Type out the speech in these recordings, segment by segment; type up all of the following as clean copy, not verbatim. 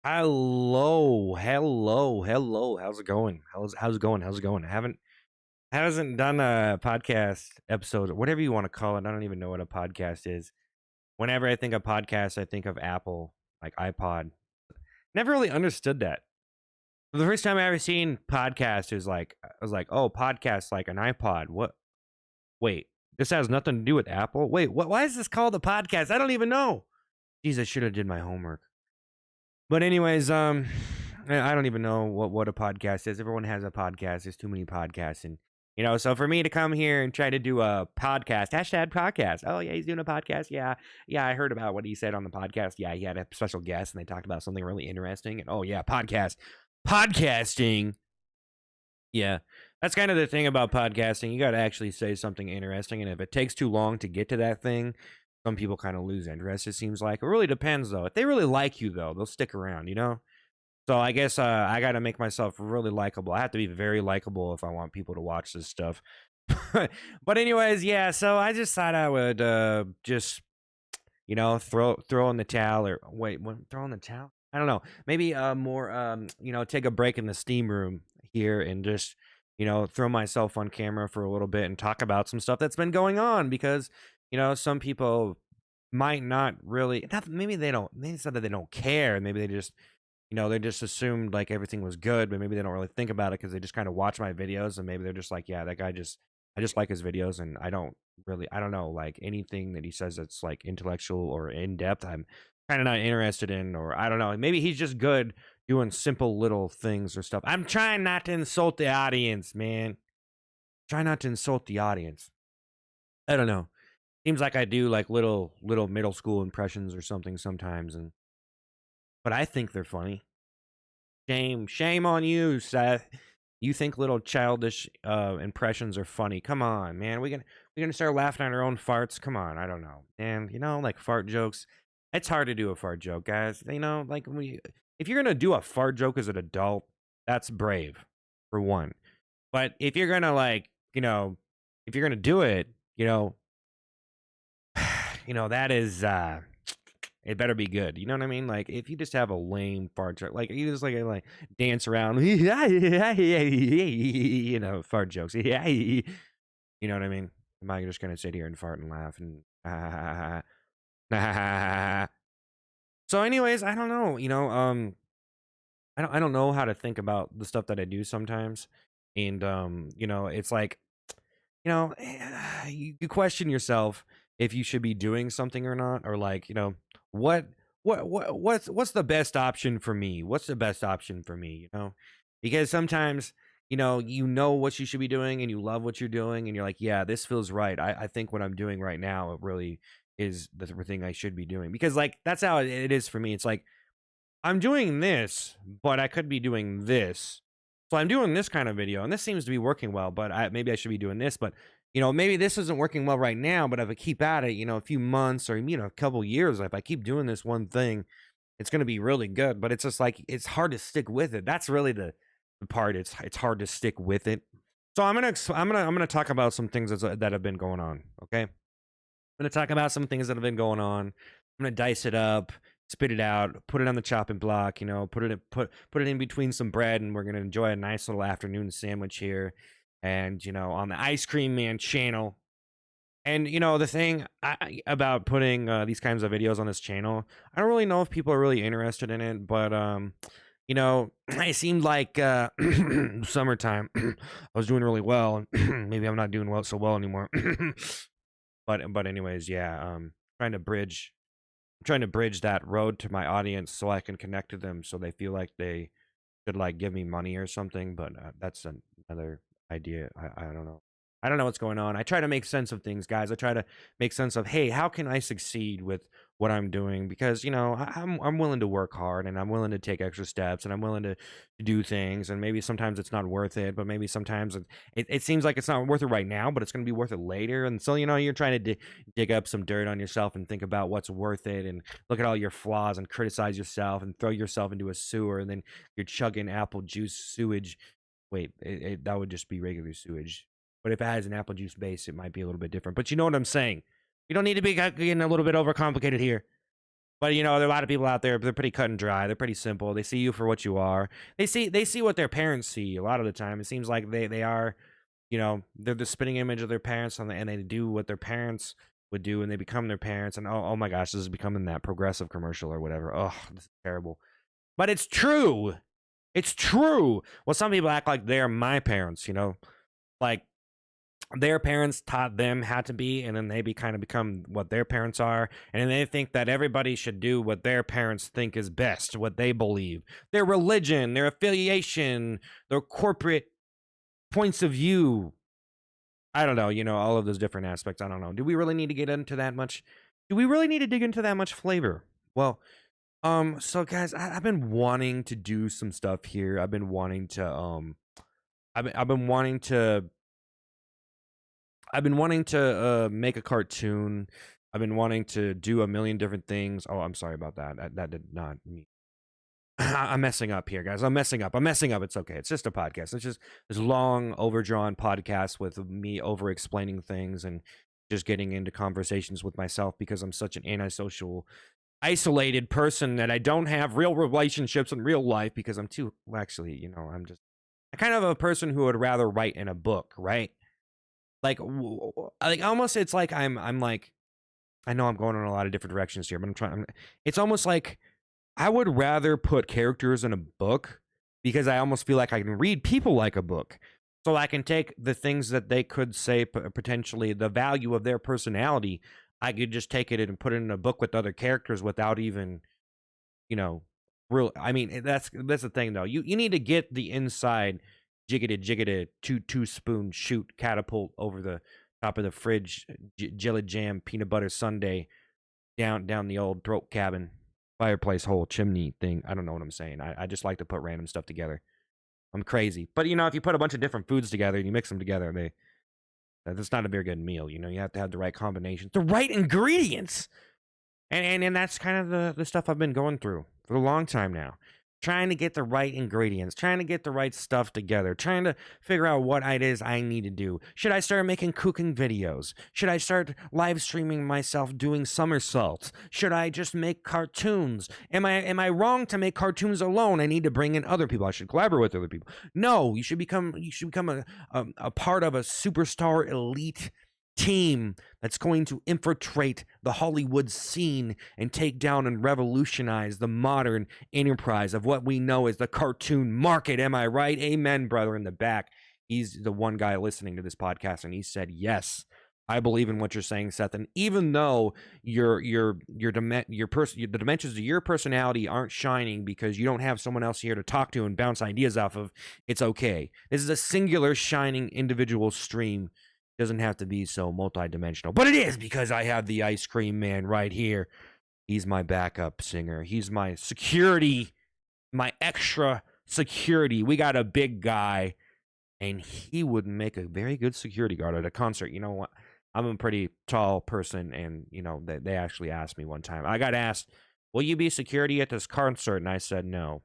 Hello, hello, hello. How's it going? How's it going? How's it going? I haven't done a podcast episode, or whatever you want to call it. I don't even know what a podcast is. Whenever I think of podcast, I think of Apple, like iPod. Never really understood that. The first time I ever seen podcast is like I was like, oh, podcast like an iPod. What? Wait, this has nothing to do with Apple. Wait, what? Why is this called a podcast? I don't even know. Jeez, I should have did my homework. But anyways, I don't even know what a podcast is. Everyone has a podcast. There's too many podcasts, and so for me to come here and try to do a podcast, hashtag podcast. Oh yeah, he's doing a podcast. Yeah, yeah, I heard about what he said on the podcast. Yeah, he had a special guest, and they talked about something really interesting. And oh yeah, podcasting. Yeah, that's kind of the thing about podcasting. You got to actually say something interesting, and if it takes too long to get to that thing, some people kind of lose interest. It seems like it really depends, though. If they really like you, though, they'll stick around. So I guess I got to make myself really likable. I have to be very likable if I want people to watch this stuff. But anyways, yeah. So I just thought I would just throw in the towel, or wait, throw in the towel. I don't know. Maybe more take a break in the steam room here and just throw myself on camera for a little bit and talk about some stuff that's been going on, because some people might not really, maybe they don't, maybe it's not that they don't care, maybe they just they just assumed like everything was good, but maybe they don't really think about it because they just kind of watch my videos, and maybe they're just like, yeah, that guy just, I just like his videos, and I don't know, like anything that he says that's like intellectual or in depth, I'm kind of not interested in, or I don't know, maybe he's just good doing simple little things or stuff. I'm trying not to insult the audience, man. Try not to insult the audience. I don't know. Seems like I do like little middle school impressions or something sometimes, and but I think they're funny. Shame on you, Seth. You think little childish impressions are funny? Come on, man. We gonna start laughing at our own farts? Come on, I don't know, and like fart jokes. It's hard to do a fart joke, guys. Like if you're gonna do a fart joke as an adult, that's brave, for one. But if you're gonna if you're gonna do it, that is it better be good. You know what I mean? Like if you just have a lame fart joke, like you just like dance around, fart jokes. You know what I mean? Am I just gonna sit here and fart and laugh and so anyways, I don't know. I don't know how to think about the stuff that I do sometimes. And it's like you question yourself if you should be doing something or not, or like, what what's the best option for me? What's the best option for me, Because sometimes, what you should be doing and you love what you're doing and you're like, yeah, this feels right. I think what I'm doing right now, it really is the thing I should be doing. Because like that's how it is for me. It's like I'm doing this, but I could be doing this. So I'm doing this kind of video, and this seems to be working well, but maybe I should be doing this. But, maybe this isn't working well right now, but if I keep at it, a few months or, a couple years, if I keep doing this one thing, it's going to be really good. But it's just like, it's hard to stick with it. That's really the part. It's hard to stick with it. So I'm gonna talk about some things that have been going on. Okay. I'm gonna talk about some things that have been going on. I'm gonna dice it up, spit it out, put it on the chopping block. Put it in between some bread, and we're gonna enjoy a nice little afternoon sandwich here. And on the Ice Cream Man channel. And the thing about putting these kinds of videos on this channel, I don't really know if people are really interested in it, but it seemed like summertime. I was doing really well, and maybe I'm not doing so well anymore. But anyways, yeah, trying to bridge that road to my audience so I can connect to them so they feel like they should like give me money or something. But that's another idea. I don't know. I don't know what's going on. I try to make sense of things, guys. I try to make sense of, hey, how can I succeed with what I'm doing? Because I'm willing to work hard, and I'm willing to take extra steps, and I'm willing to do things. And maybe sometimes it's not worth it, but maybe sometimes it seems like it's not worth it right now, but it's going to be worth it later. And so you're trying to dig up some dirt on yourself and think about what's worth it, and look at all your flaws and criticize yourself and throw yourself into a sewer, and then you're chugging apple juice sewage. Wait, that would just be regular sewage. But if it has an apple juice base, it might be a little bit different. But you know what I'm saying. You don't need to be getting a little bit overcomplicated here. But there are a lot of people out there. They're pretty cut and dry. They're pretty simple. They see you for what you are. They see what their parents see. A lot of the time, it seems like they are, they're the spitting image of their parents, and they do what their parents would do, and they become their parents. And oh my gosh, this is becoming that progressive commercial or whatever. Oh, this is terrible. But it's true. It's true. Well, some people act like they're my parents. Like their parents taught them how to be, and then they kind of become what their parents are, and then they think that everybody should do what their parents think is best, what they believe, their religion, their affiliation, their corporate points of view. I don't know, all of those different aspects. I don't know. Do we really need to get into that much? Do we really need to dig into that much flavor? Well, so guys, I've been wanting to do some stuff here. I've been wanting to make a cartoon. I've been wanting to do a million different things. Oh, I'm sorry about that. That did not mean. I'm messing up here, guys. I'm messing up. It's okay. It's just a podcast. It's just this long, overdrawn podcast with me over explaining things and just getting into conversations with myself because I'm such an antisocial, isolated person that I don't have real relationships in real life because I'm too. Well, actually, I'm kind of a person who would rather write in a book, right? Like almost it's like I'm like, I know I'm going in a lot of different directions here, but it's almost like I would rather put characters in a book because I almost feel like I can read people like a book. So I can take the things that they could say, potentially the value of their personality, I could just take it and put it in a book with other characters without even, you know, real. I mean, that's the thing though. You need to get the inside jiggity two spoon shoot catapult over the top of the fridge, jelly jam peanut butter sundae down the old throat cabin fireplace hole chimney thing. I don't know what I'm saying. I just like to put random stuff together. I'm crazy, but if you put a bunch of different foods together and you mix them together, that's not a very good meal. You have to have the right combinations, the right ingredients. And that's kind of the stuff I've been going through for a long time now. Trying to get the right ingredients, trying to get the right stuff together, trying to figure out what it is I need to do. Should I start making cooking videos? Should I start live streaming myself doing somersaults? Should I just make cartoons? Am I wrong to make cartoons alone? I need to bring in other people. I should collaborate with other people. No, you should become a part of a superstar elite team that's going to infiltrate the Hollywood scene and take down and revolutionize the modern enterprise of what we know as the cartoon market. Am I right? Amen, brother in the back. He's the one guy listening to this podcast, and he said, yes, I believe in what you're saying, Seth. And even though the dimensions of your personality aren't shining because you don't have someone else here to talk to and bounce ideas off of, it's okay. This is a singular shining individual stream. Doesn't have to be so multidimensional, but it is because I have the ice cream man right here. He's my backup singer. He's my security, my extra security. We got a big guy, and he would make a very good security guard at a concert. You know what? I'm a pretty tall person, and they actually asked me one time. I got asked, "Will you be security at this concert?" And I said no.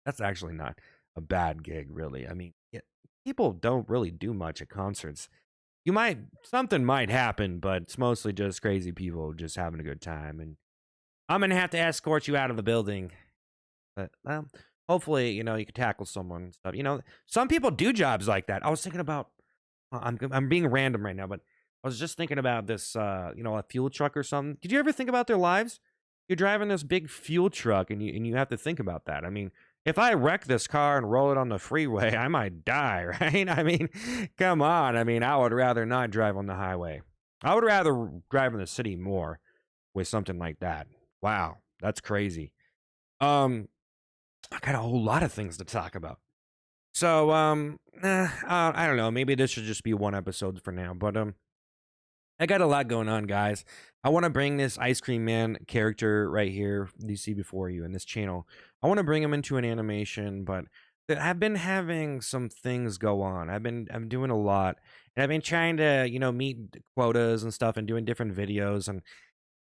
That's actually not a bad gig, really. I mean, people don't really do much at concerts. Something might happen, but it's mostly just crazy people just having a good time. And I'm gonna have to escort you out of the building, but hopefully, you can tackle someone and stuff. Some people do jobs like that. I was thinking about. I'm being random right now, but I was just thinking about this. A fuel truck or something. Did you ever think about their lives? You're driving this big fuel truck, and you have to think about that. I mean, if I wreck this car and roll it on the freeway, I might die, right? I mean, come on. I mean, I would rather not drive on the highway. I would rather drive in the city more with something like that. Wow, that's crazy. I got a whole lot of things to talk about. So, I don't know. Maybe this should just be one episode for now, but I got a lot going on, guys. I want to bring this Ice Cream Man character right here you see before you in this channel. I want to bring him into an animation, but I've been having some things go on. I'm doing a lot, and I've been trying to meet quotas and stuff, and doing different videos, and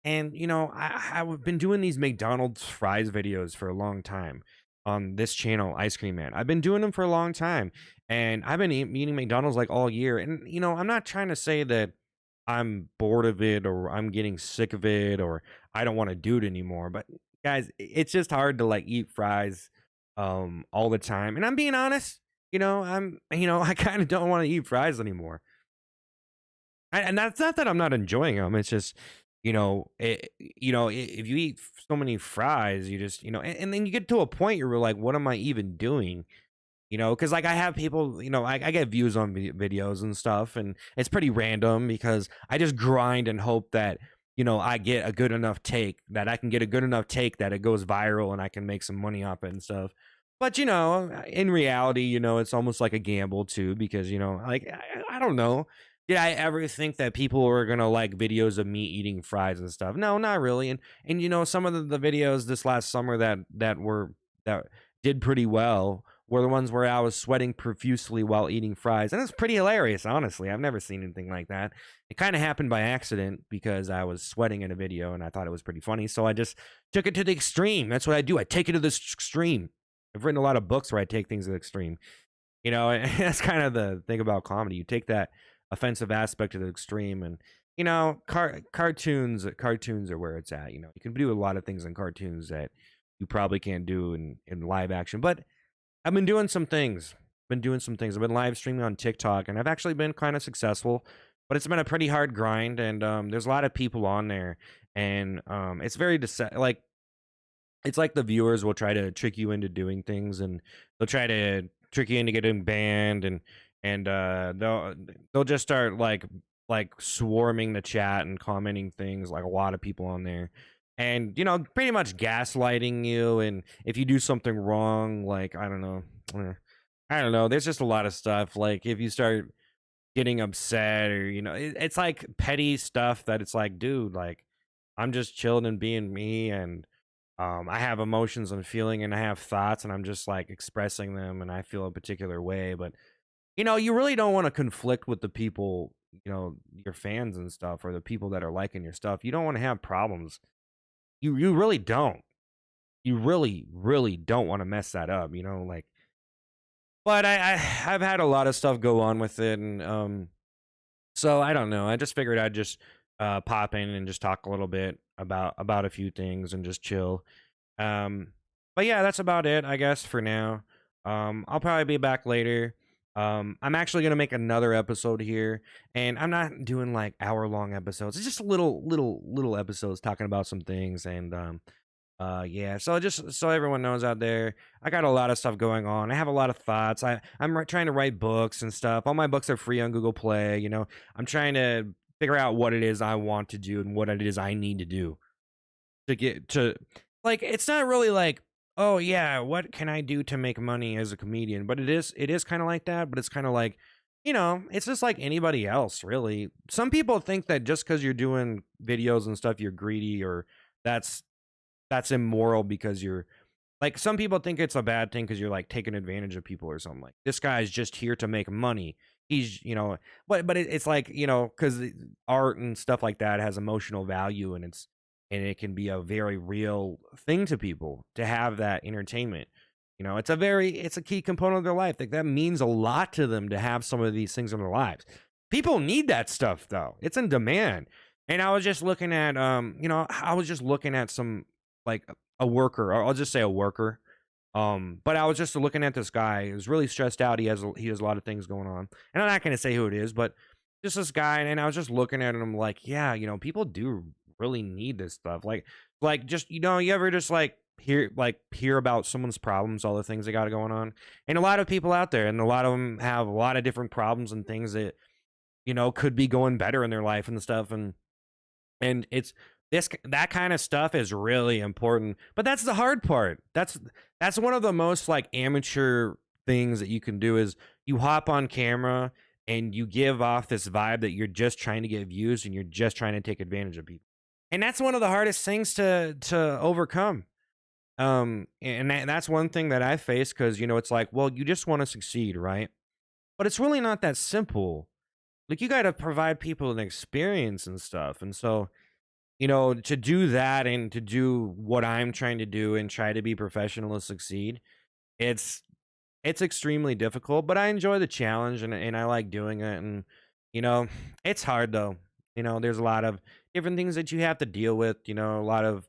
I've been doing these McDonald's fries videos for a long time on this channel, Ice Cream Man. I've been doing them for a long time, and I've been eating McDonald's like all year, and I'm not trying to say that I'm bored of it, or I'm getting sick of it, or I don't want to do it anymore. But guys, it's just hard to like eat fries all the time. And I'm being honest, I kind of don't want to eat fries anymore. And that's not that I'm not enjoying them. It's just, if you eat so many fries, you just, and then you get to a point where you're like, what am I even doing? Because like I have people, I get views on videos and stuff, and it's pretty random because I just grind and hope that, I get a good enough take, that I can get a good enough take that it goes viral and I can make some money off it and stuff. But, in reality, it's almost like a gamble too, because, like, I don't know. Did I ever think that people were gonna like videos of me eating fries and stuff? No, not really. And some of the videos this last summer that did pretty well were the ones where I was sweating profusely while eating fries. And it's pretty hilarious, honestly. I've never seen anything like that. It kind of happened by accident because I was sweating in a video and I thought it was pretty funny. So I just took it to the extreme. That's what I do. I take it to the extreme. I've written a lot of books where I take things to the extreme. And that's kind of the thing about comedy. You take that offensive aspect to the extreme, and cartoons are where it's at. You can do a lot of things in cartoons that you probably can't do in live action. But I've been doing some things. I've been live streaming on TikTok, and I've actually been kind of successful. But it's been a pretty hard grind, and there's a lot of people on there, and it's very like it's like the viewers will try to trick you into doing things, and they'll try to trick you into getting banned, and they'll just start like swarming the chat and commenting things, like a lot of people on there, and pretty much gaslighting you. And if you do something wrong, like I don't know, there's just a lot of stuff. Like if you start getting upset, or it's like petty stuff that it's like, dude, like I'm just chilling and being me, and I have emotions and feeling, and I have thoughts, and I'm just like expressing them, and I feel a particular way. But you really don't want to conflict with the people, your fans and stuff, or the people that are liking your stuff. You don't want to have problems. You really don't. You really don't want to mess that up, like. But I've had a lot of stuff go on with it, and so I don't know. I just figured I'd just pop in and just talk a little bit about a few things and just chill. Um, but yeah, that's about it, I guess, for now. I'll probably be back later. I'm actually gonna make another episode here, and I'm not doing like hour-long episodes. It's just little episodes talking about some things, and yeah. So just so everyone knows out there, I got a lot of stuff going on. I have a lot of thoughts. I'm trying to write books and stuff. All my books are free on Google Play. I'm trying to figure out what it is I want to do and what it is I need to do to get to, like, it's not really like, oh yeah, what can I do to make money as a comedian? But it is kind of like that. But it's kind of like, it's just like anybody else, really. Some people think that just because you're doing videos and stuff, you're greedy, or that's that's immoral because you're like, some people think it's a bad thing because you're like taking advantage of people or something. Like, this guy's just here to make money. He's, but it's like, because art and stuff like that has emotional value, and it can be a very real thing to people to have that entertainment. It's a key component of their life. Like, that means a lot to them to have some of these things in their lives. People need that stuff though. It's in demand. And I was just looking at some, like, a worker, or I'll just say a worker. But I was just looking at this guy who's really stressed out. He has a lot of things going on, and I'm not going to say who it is, but just this guy. And I was just looking at him like, yeah, people do really need this stuff. Like just, you ever just like hear about someone's problems, all the things they got going on, and a lot of people out there, and a lot of them have a lot of different problems and things that could be going better in their life and stuff, and it's that kind of stuff is really important. But that's the hard part. That's one of the most like amateur things that you can do, is you hop on camera and you give off this vibe that you're just trying to get views and you're just trying to take advantage of people. And that's one of the hardest things to overcome. And that's one thing that I face, because it's like, well, you just want to succeed, right? But it's really not that simple. Like, you got to provide people an experience and stuff. And so, to do that and to do what I'm trying to do and try to be professional and succeed, it's it's extremely difficult, but I enjoy the challenge, and I like doing it. And, it's hard though. There's a lot of different things that you have to deal with, a lot of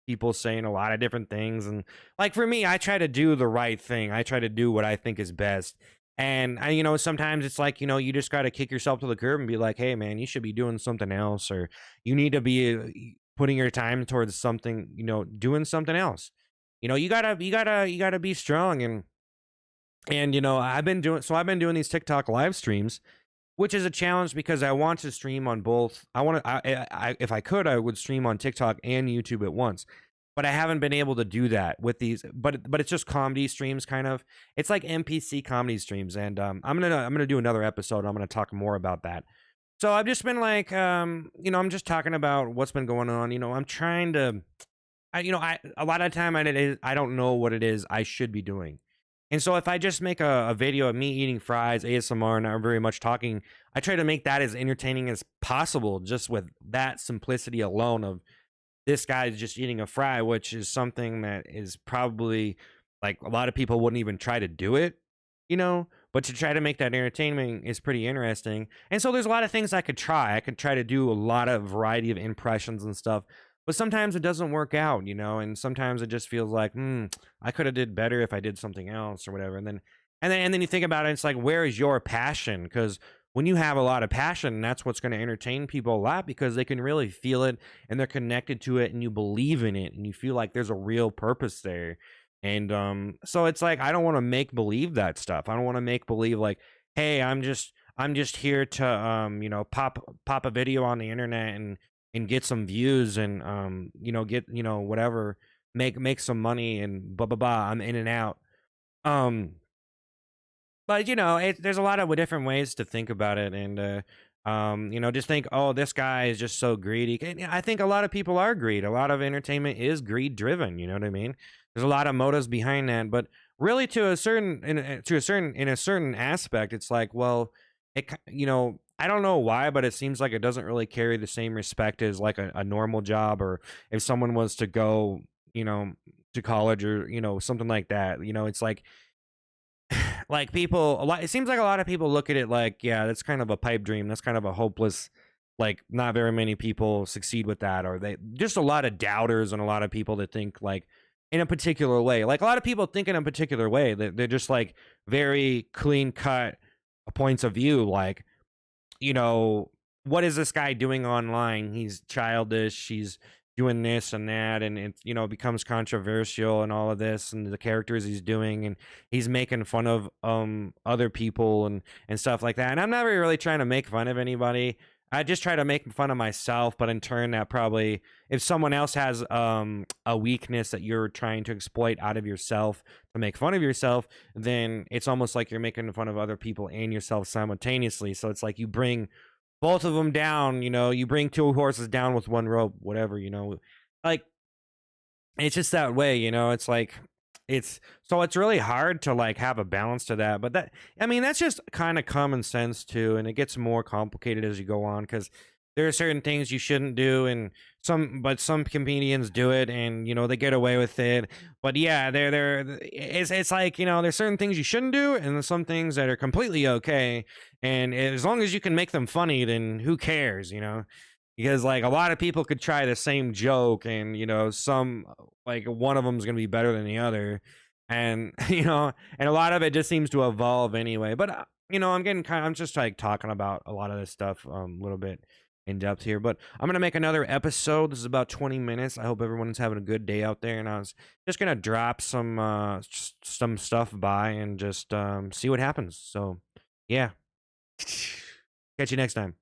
people saying a lot of different things. And like for me, I try to do the right thing. I try to do what I think is best. And sometimes it's like, you just got to kick yourself to the curb and be like, hey, man, you should be doing something else, or you need to be putting your time towards something, doing something else. You gotta be strong. And I've been doing these TikTok live streams, which is a challenge because I want to stream on both. I want to, if I could, I would stream on TikTok and YouTube at once. But I haven't been able to do that with these. But it's just comedy streams, kind of. It's like NPC comedy streams, and I'm gonna do another episode. I'm gonna talk more about that. So I've just been like, I'm just talking about what's been going on. I'm trying to, I a lot of time I don't know what it is I should be doing. And so if I just make a video of me eating fries, ASMR, not very much talking, I try to make that as entertaining as possible, just with that simplicity alone of this guy's just eating a fry, which is something that is probably like a lot of people wouldn't even try to do it, but to try to make that entertainment is pretty interesting. And so there's a lot of things I could try. I could try to do a lot of variety of impressions and stuff, but sometimes it doesn't work out, and sometimes it just feels like, I could have did better if I did something else or whatever. And then you think about it, it's like, where is your passion? Because when you have a lot of passion, that's what's going to entertain people a lot, because they can really feel it and they're connected to it and you believe in it and you feel like there's a real purpose there. And so it's like, I don't want to make believe that stuff. I don't want to make believe like, hey, I'm just here to pop a video on the internet and get some views and get whatever, make some money and blah blah blah. I'm in and out. Um but there's a lot of different ways to think about it, and just think, oh, this guy is just so greedy. And I think a lot of people are greed. A lot of entertainment is greed driven. You know what I mean? There's a lot of motives behind that, but really, in a certain aspect, it's like, well, I don't know why, but it seems like it doesn't really carry the same respect as like a normal job, or if someone was to go, you know, to college, or something like that. It's like people a lot it seems like a lot of people look at it like, yeah, that's kind of a pipe dream, that's kind of a hopeless, like not very many people succeed with that, or they just a lot of doubters and a lot of people that think like in a particular way, like a lot of people think in a particular way, that they're just like very clean cut points of view, like, you know, what is this guy doing online? He's childish. He's doing this and that, and it becomes controversial and all of this, and the characters he's doing, and he's making fun of other people and stuff like that. And I'm never really trying to make fun of anybody. I just try to make fun of myself, but in turn, that probably, if someone else has a weakness that you're trying to exploit out of yourself to make fun of yourself, then it's almost like you're making fun of other people and yourself simultaneously. So it's like you bring both of them down. You bring two horses down with one rope, whatever. Like, it's just that way. It's like, it's really hard to like have a balance to that. But that, I mean, that's just kind of common sense too, and it gets more complicated as you go on, because there are certain things you shouldn't do, and some comedians do it, and they get away with it. But yeah, it's like, there's certain things you shouldn't do, and there's some things that are completely okay, and as long as you can make them funny, then who cares? Because like a lot of people could try the same joke, and some, like, one of them is going to be better than the other, and and a lot of it just seems to evolve anyway. But I'm just like talking about a lot of this stuff a little bit in depth here, but I'm gonna make another episode. This is about 20 minutes. I hope everyone's having a good day out there, and I was just gonna drop some stuff by and just see what happens. So yeah, catch you next time.